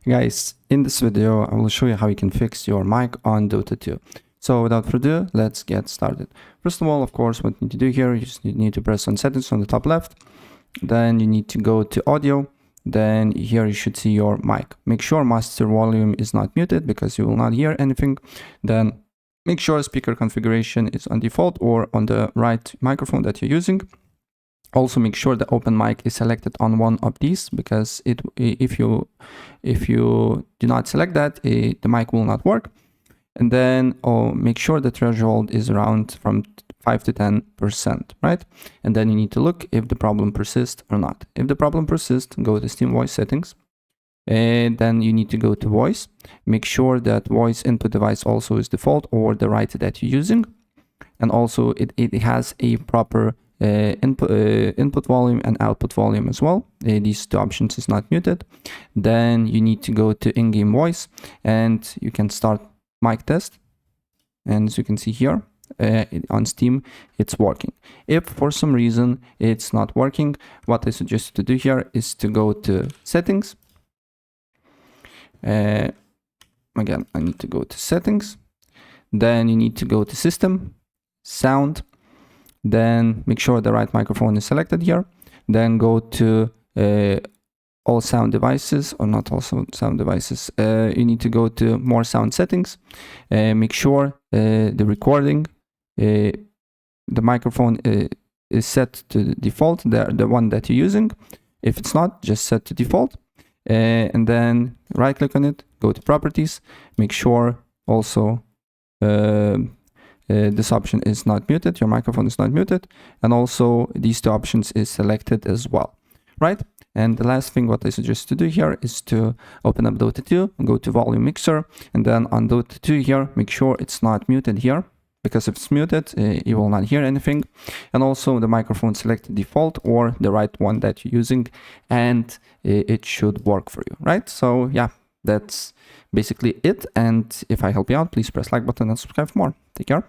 Guys, in this video, I will show you how you can fix your mic on Dota 2. So without further ado, let's get started. First of all, of course, what you need to do here, you just need to press on settings on the top left. Then you need to go to audio. Then here you should see your mic. Make sure master volume is not muted because you will not hear anything. Then make sure speaker configuration is on default or on the right microphone that you're using. Also make sure the open mic is selected on one of these, because if you do not select that, the mic will not work. And then make sure the threshold is around from 5 to 10%, right? And then you need to look if the problem persists or not. If the problem persists, go to Steam voice settings. And then you need to go to voice. Make sure that voice input device also is default or the right that you're using. And also it has a proper input volume and output volume as well. These two options is not muted. Then you need to go to in-game voice and you can start mic test. And as you can see here on Steam, it's working. If for some reason it's not working, what I suggest you to do here is to go to settings. Again, I need to go to settings. Then you need to go to system, sound. Then make sure the right microphone is selected here. Then go to all sound devices, or not all sound devices. You need to go to more sound settings. Make sure the recording, the microphone is set to the default, the one that you're using. If it's not, just set to default. And then right click on it, go to properties. Make sure also this option is not muted, your microphone is not muted, and also these two options is selected as well, right? And the last thing what I suggest to do here is to open up Dota 2 and go to volume mixer, and then on Dota 2 here, make sure it's not muted here, because if it's muted, you will not hear anything. And also the microphone select default or the right one that you're using, and it should work for you, right? So yeah, that's basically it. And if I help you out, please press like button and subscribe for more. Take care.